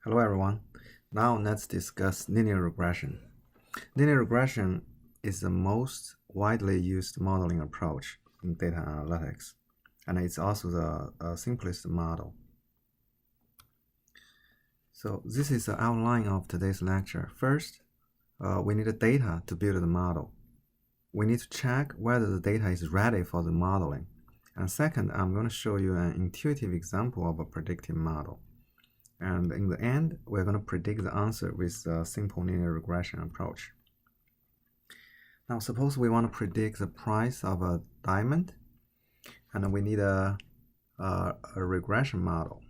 Hello everyone. Now let's discuss linear regression. Linear regression is the most widely used modeling approach in data analytics, and it's also the simplest model. So this is the outline of today's lecture. First, we need the data to build the model. We need to check whether the data is ready for the modeling. And second, I'm going to show you an intuitive example of a predictive model. And in the end, we're going to predict the answer with a simple linear regression approach. Now, suppose we want to predict the price of a diamond, and we need a regression model.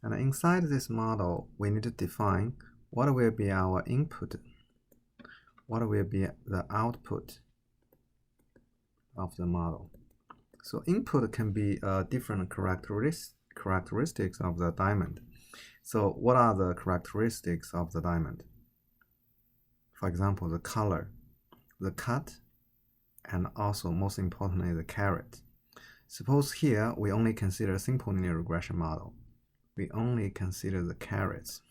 And inside this model, we need to define what will be our input, what will be the output of the model. So input can be different characteristics of the diamond. So what are the characteristics of the diamond? For example, the color, the cut, and also most importantly, the carat. Suppose here we only consider a simple linear regression model. We only consider the carats.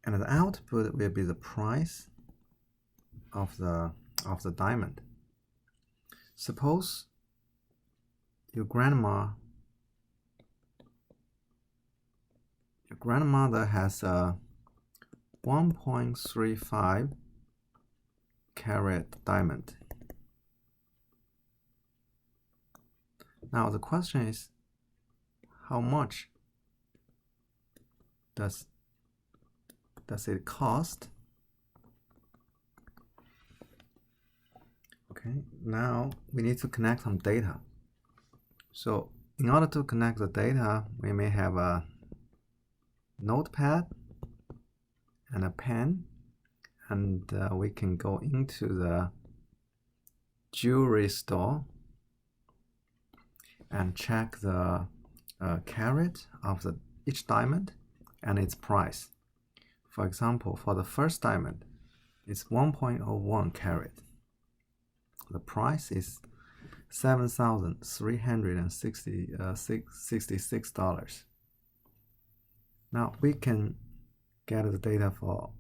And the output will be the price of the diamond. Suppose your grandmother has a 1.35 carat diamond. Now the question is, how much does it cost? Okay, now we need to connect some data. So in order to connect the data, we may have a notepad and a pen, and we can go into the jewelry store and check the carat of each diamond and its price. For example, for the first diamond, it's 1.01 carat. The price is $7,366. Now we can get the data for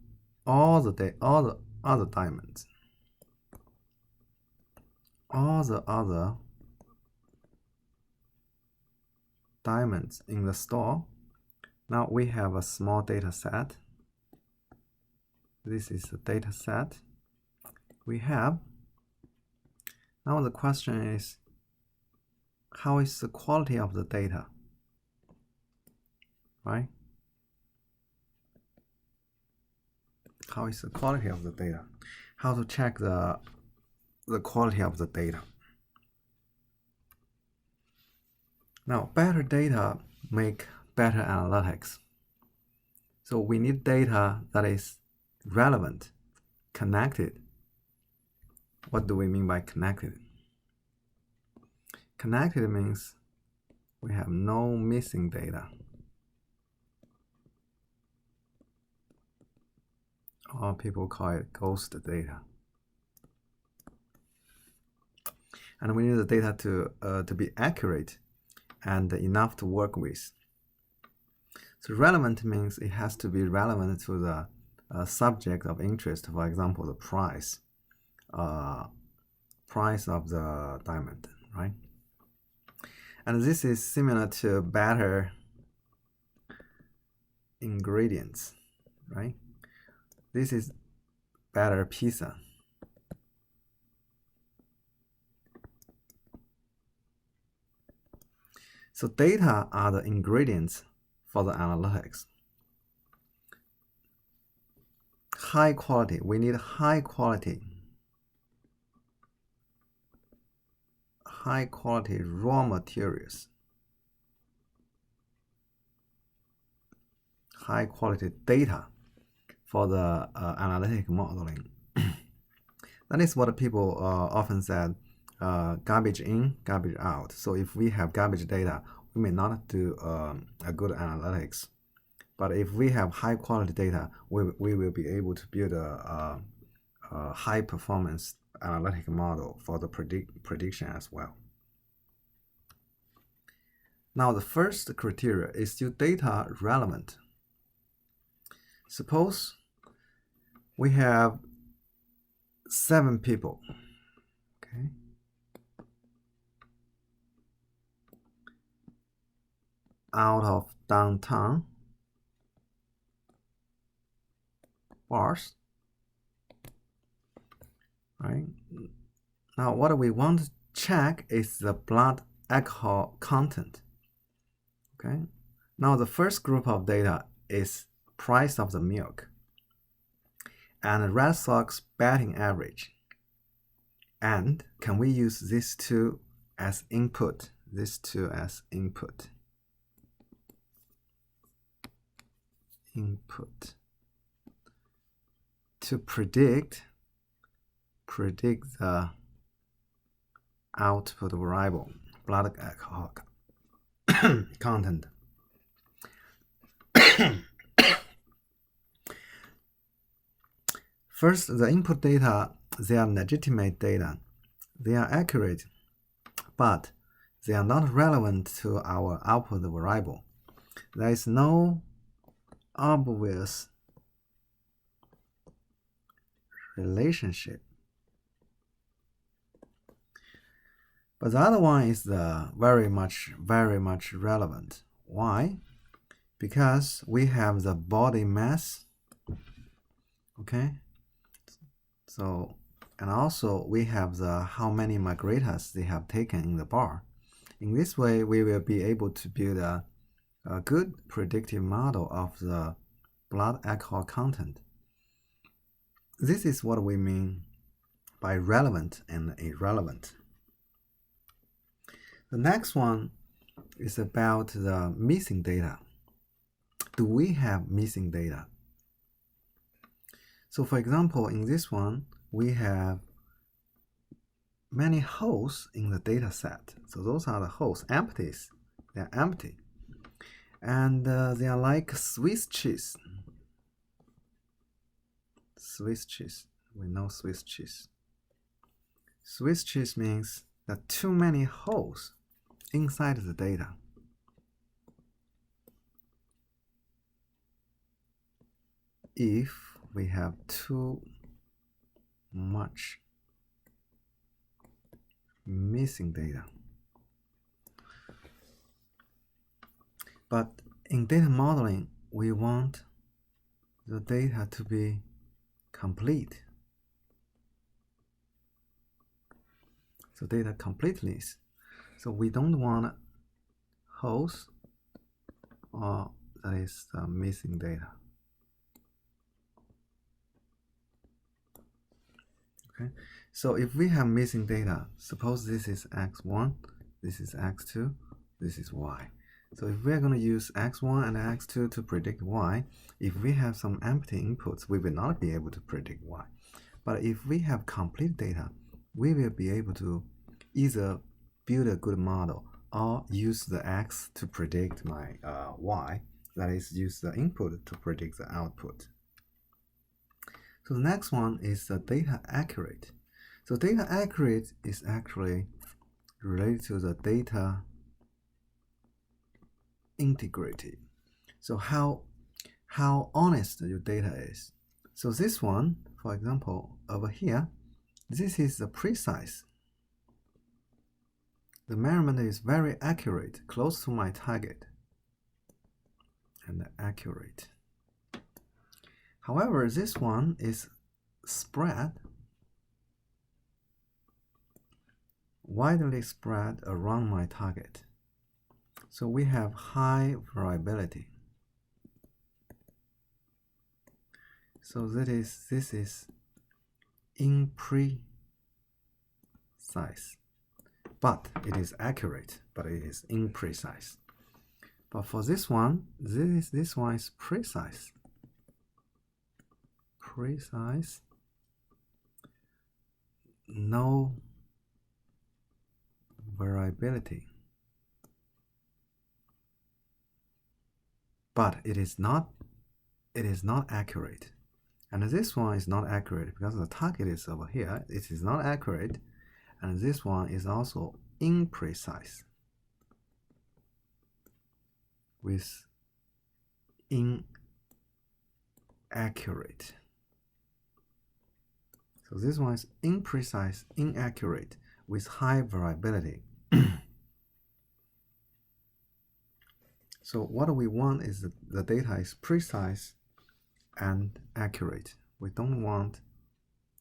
all the other diamonds, all the other diamonds in the store. Now we have a small data set. This is a data set we have. Now the question is, how is the quality of the data, right? How is the quality of the data? How to check the quality of the data? Now, better data make better analytics. So we need data that is relevant, connected. What do we mean by connected? Connected means we have no missing data. Or people call it ghost data. And we need the data to be accurate and enough to work with. So relevant means it has to be relevant to the subject of interest, for example, the price of the diamond, right? And this is similar to better ingredients, right? This is better pizza. So data are the ingredients for the analytics. High quality, we need high quality raw materials, high quality data for the analytic modeling. That is what people often said, garbage in, garbage out. So if we have garbage data, we may not do a good analytics. But if we have high quality data, we will be able to build a high performance analytic model for the prediction as well. Now the first criteria is still data relevant. Suppose we have 7 people, okay, out of downtown bars, right? Now what we want to check is the blood alcohol content, okay? Now the first group of data is price of the milk and Red Sox batting average. And can we use these two as input? These two as input. Input to predict the output variable, blood alcohol content. First, the input data, they are legitimate data. They are accurate, but they are not relevant to our output variable. There is no obvious relationship. But the other one is the very much relevant. Why? Because we have the body mass, okay? So, and also we have the how many margaritas they have taken in the bar. In this way, we will be able to build a good predictive model of the blood alcohol content. This is what we mean by relevant and irrelevant. The next one is about the missing data. Do we have missing data? So for example, in this one, we have many holes in the data set. So those are the holes, empties. They're empty. And they are like Swiss cheese. Swiss cheese. We know Swiss cheese. Swiss cheese means that too many holes inside the data. If we have too much missing data. But in data modeling, we want the data to be complete. So data completeness. So we don't want holes or that is missing data. Okay, so if we have missing data, suppose this is x1, this is x2, this is y. So if we are going to use x1 and x2 to predict y, if we have some empty inputs, we will not be able to predict y. But if we have complete data, we will be able to either build a good model or use the x to predict my y, that is, use the input to predict the output. So the next one is the data accurate. So data accurate is actually related to the data integrity. So how honest your data is. So this one, for example, over here, this is the precise. The measurement is very accurate, close to my target, and accurate. However, this one is spread, widely spread around my target. So we have high variability. So this is imprecise, but it is accurate, but it is imprecise. But for this one, this one is precise. Precise, no variability, but it is not accurate. And this one is not accurate because the target is over here. It is not accurate, and this one is also imprecise. with inaccurate. So this one is imprecise, inaccurate, with high variability. So what we want is that the data is precise and accurate. We don't want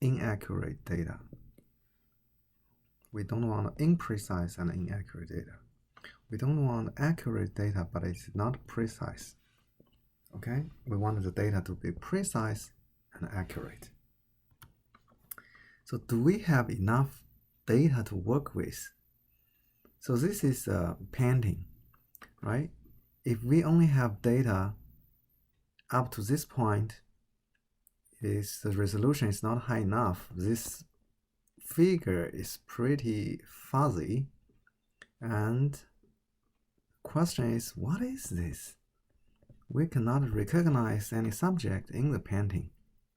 inaccurate data. We don't want imprecise and inaccurate data. We don't want accurate data, but it's not precise. Okay? We want the data to be precise and accurate. So do we have enough data to work with? So this is a painting, right? If we only have data up to this point, the resolution is not high enough. This figure is pretty fuzzy, and question is, what is this? We cannot recognize any subject in the painting,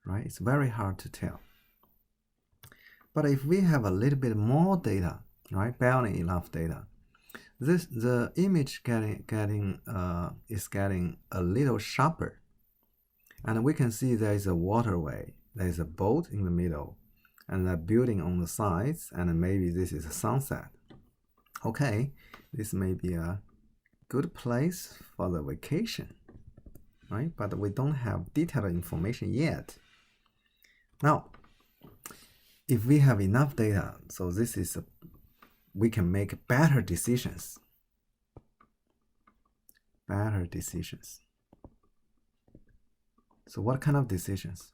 right? It's very hard to tell. But if we have a little bit more data, right, barely enough data, the image is getting a little sharper, and we can see there is a waterway, there is a boat in the middle, and a building on the sides, and maybe this is a sunset. Okay, this may be a good place for the vacation, right? But we don't have detailed information yet. Now, if we have enough data, so this is we can make better decisions. Better decisions. So what kind of decisions?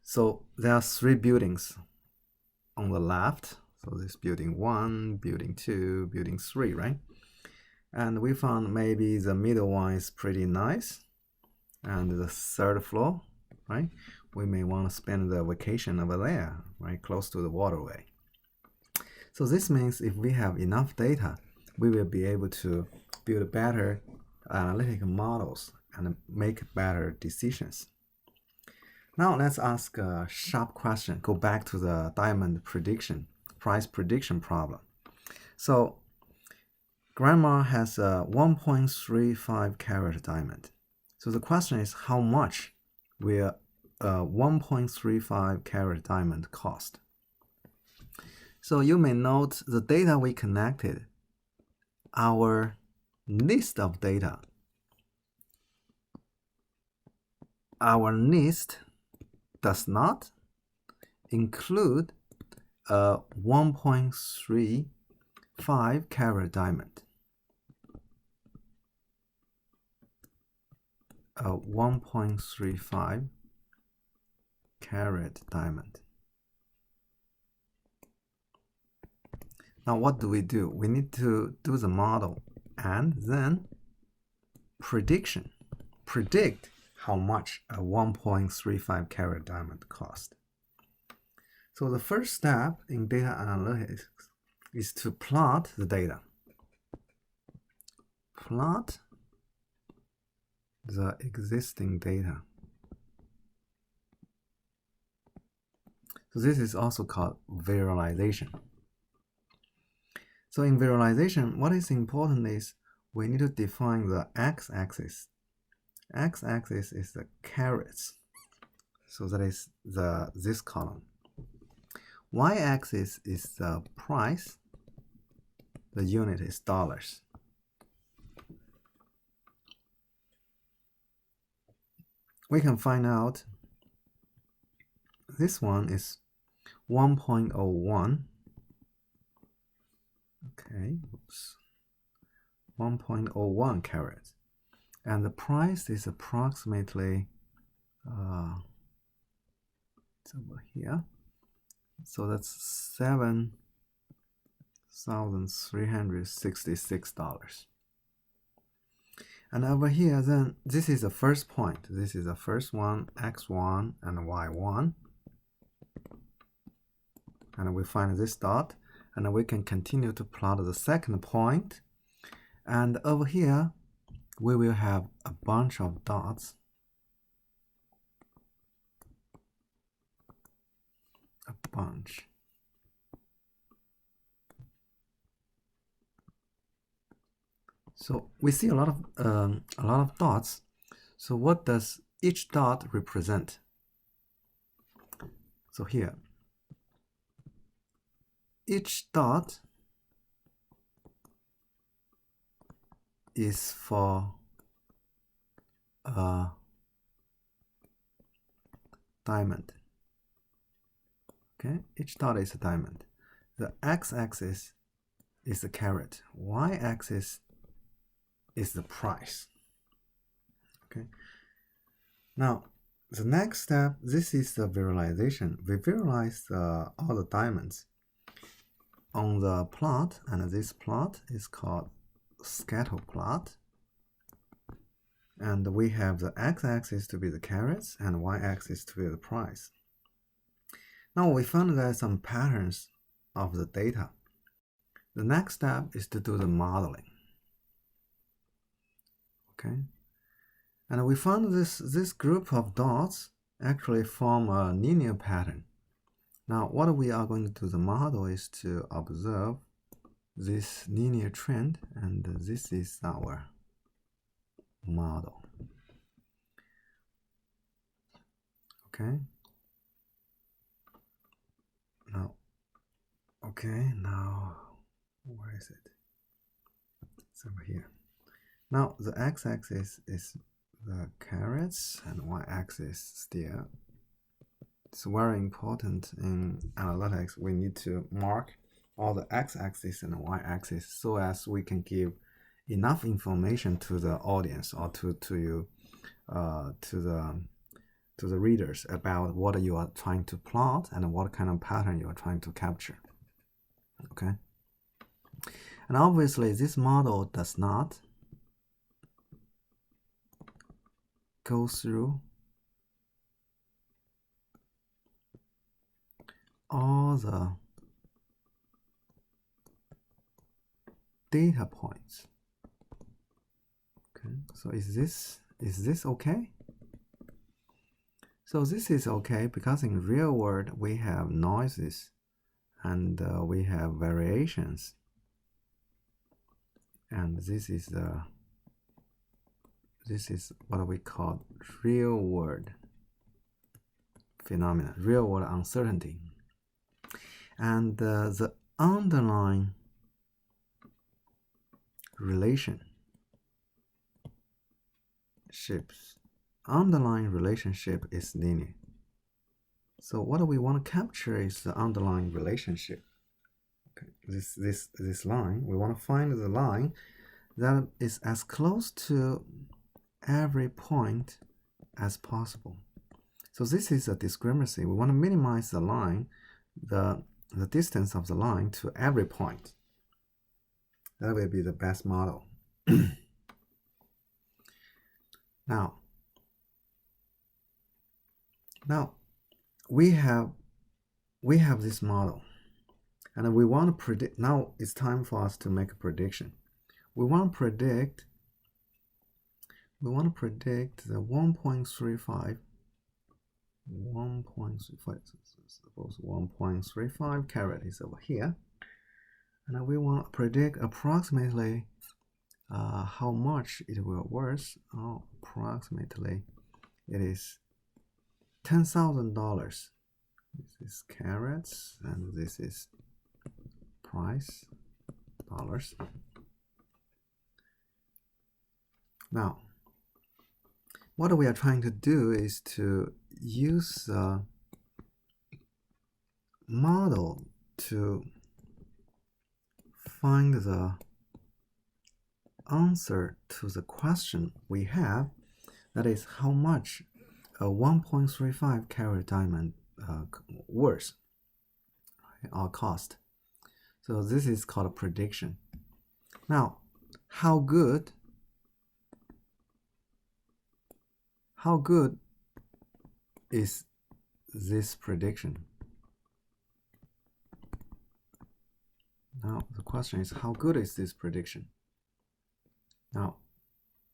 So there are 3 buildings on the left. So this building 1, building 2, building 3, right? And we found maybe the middle one is pretty nice, and the 3rd floor, right? We may want to spend the vacation over there, right, close to the waterway. So this means if we have enough data, we will be able to build better analytical models and make better decisions. Now let's ask a sharp question. Go back to the diamond prediction, price prediction problem. So grandma has a 1.35 carat diamond. So the question is, how much will a 1.35 carat diamond cost? So you may note the data we connected, our list of data. Our list does not include a 1.35 carat diamond. A 1.35 carat diamond. Now what do? We need to do the model and then predict how much a 1.35 carat diamond cost. So the first step in data analytics is to plot the data. Plot the existing data. So this is also called visualization. So in visualization, what is important is we need to define the x-axis. X-axis is the carats. So that is this column. Y-axis is the price. The unit is dollars. We can find out this one is 1.01. Okay, oops. 1.01 carats. And the price is approximately it's over here. So that's $7,366. And over here, then this is the first point. This is the first one, x1 and y1. And we find this dot, and we can continue to plot the second point. And over here, we will have a bunch of dots. A bunch. So we see a lot of dots. So what does each dot represent? So here, each dot is for a diamond. Okay, each dot is a diamond. The x-axis is the carat. Y-axis is the price. Okay. Now, the next step, this is the visualization. We visualize all the diamonds on the plot, and this plot is called scatter plot. And we have the x-axis to be the carats and y-axis to be the price. Now we found there are some patterns of the data. The next step is to do the modeling. Okay, and we found this group of dots actually form a linear pattern. Now what we are going to do the model is to observe this linear trend, and this is our model. Okay. Now where is it? It's over here. Now the x-axis is the carats and y-axis still. It's very important in analytics. We need to mark all the x-axis and y-axis so as we can give enough information to the audience or to the readers about what you are trying to plot and what kind of pattern you are trying to capture. Okay, and obviously this model does not go through all the data points. Okay, so is this okay? So this is okay because in real world we have noises and we have variations, and this is what we call real world phenomena, real world uncertainty. And the underlying relationship is linear. So what we want to capture is the underlying relationship. Okay, this line, we want to find the line that is as close to every point as possible. So this is a discrepancy. We want to minimize the line, the distance of the line to every point. That will be the best model. Now we have this model, and we want to predict. Now it's time for us to make a prediction. We want to predict the 1.35 suppose 1.35 carat is over here, and we want to predict approximately how much it will worth. Approximately it is $10,000. This is carats and this is price, dollars. Now what we are trying to do is to use the model to find the answer to the question we have, that is how much a 1.35 carat diamond worth or cost. So this is called a prediction. Now how good is this prediction? Now the question is, how good is this prediction? Now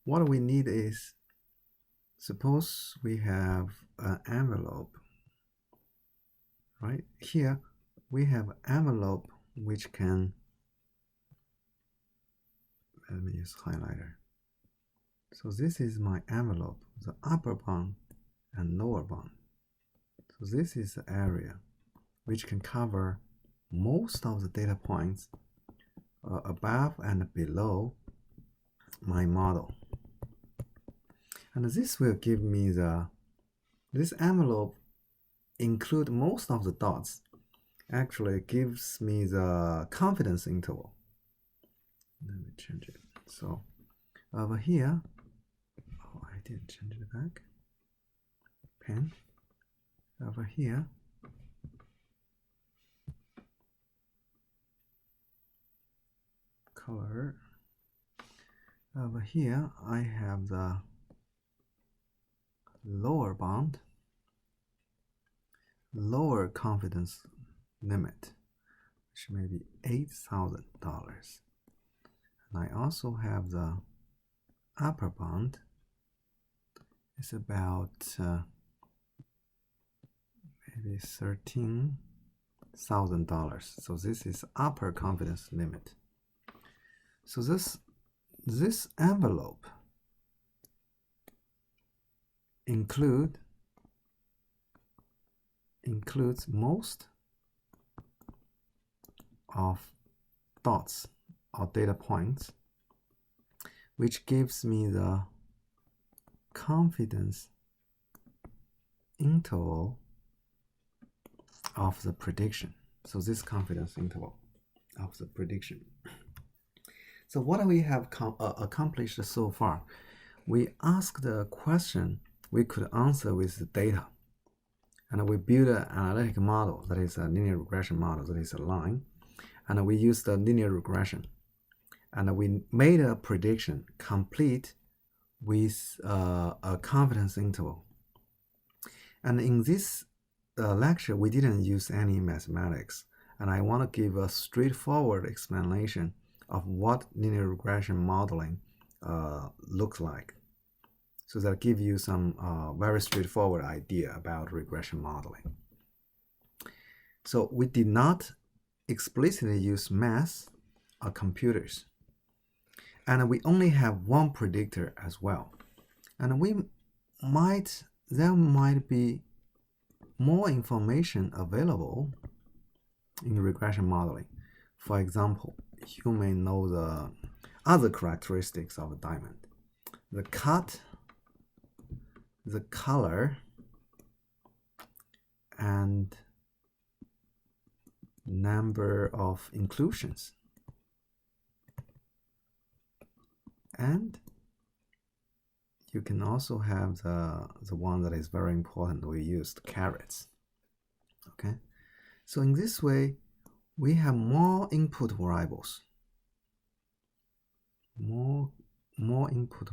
what we need is, suppose we have an envelope. Right here we have an envelope which can Let me use highlighter. So this is my envelope, the upper bound and lower bound. So this is the area which can cover most of the data points above and below my model. And this will give me this envelope include most of the dots. Actually gives me the confidence interval. Let me change it. So over here, oh, I didn't change it back. Pen. Over here, color. Over here, I have the lower bound, lower confidence limit, which may be $8,000. And I also have the upper bound. It's about maybe $13,000. So this is upper confidence limit. So this envelope includes most of dots or data points, which gives me the confidence interval of the prediction. So this confidence interval of the prediction. So what we have accomplished so far, we asked a question we could answer with the data. And we build an analytical model, that is a linear regression model, that is a line. And we used the linear regression. And we made a prediction complete with a confidence interval. And in this lecture, we didn't use any mathematics. And I want to give a straightforward explanation of what linear regression modeling looks like. So that give you some very straightforward idea about regression modeling. So we did not explicitly use math or computers. And we only have one predictor as well. And there might be more information available in regression modeling. For example, you may know the other characteristics of a diamond. The cut, the color, and number of inclusions. And you can also have the one that is very important. We used carrots. Okay, so in this way, we have more input variables. More input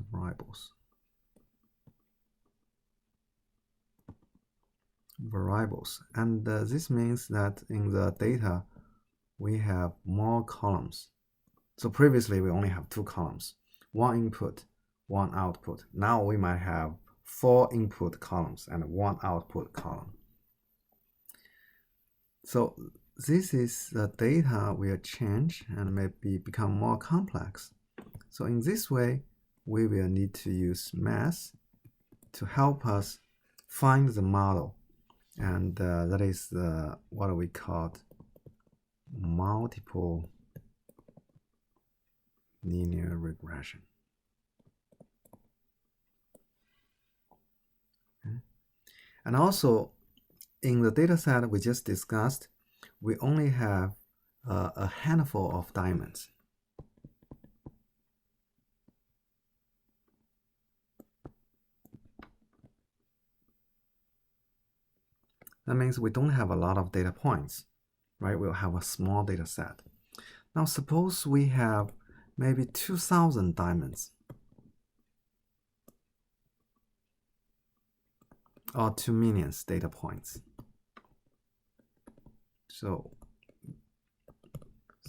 variables. And this means that in the data we have more columns. So previously we only have 2 columns, 1 input, 1 output. Now we might have 4 input columns and 1 output column. So this is the data will change and maybe become more complex. So in this way, we will need to use math to help us find the model. And that is what we call multiple linear regression. Okay. And also, in the data set we just discussed, we only have a handful of diamonds. That means we don't have a lot of data points, right? We'll have a small data set. Now suppose we have maybe 2,000 diamonds or 2 million data points. So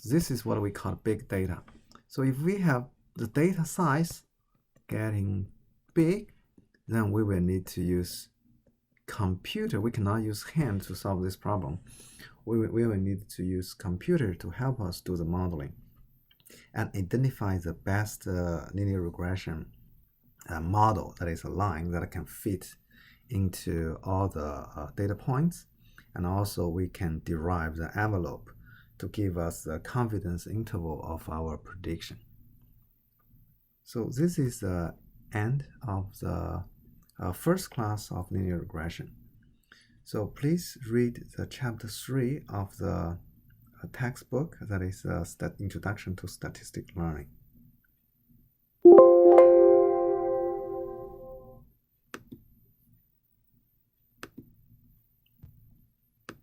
this is what we call big data. So if we have the data size getting big, then we will need to use computer. We cannot use hand to solve this problem. We will need to use computer to help us do the modeling. and identify the best linear regression model that is aligned, that can fit into all the data points. And also we can derive the envelope to give us the confidence interval of our prediction. So this is the end of the first class of linear regression. So please read the chapter 3 of the textbook, that is Introduction to Statistical Learning.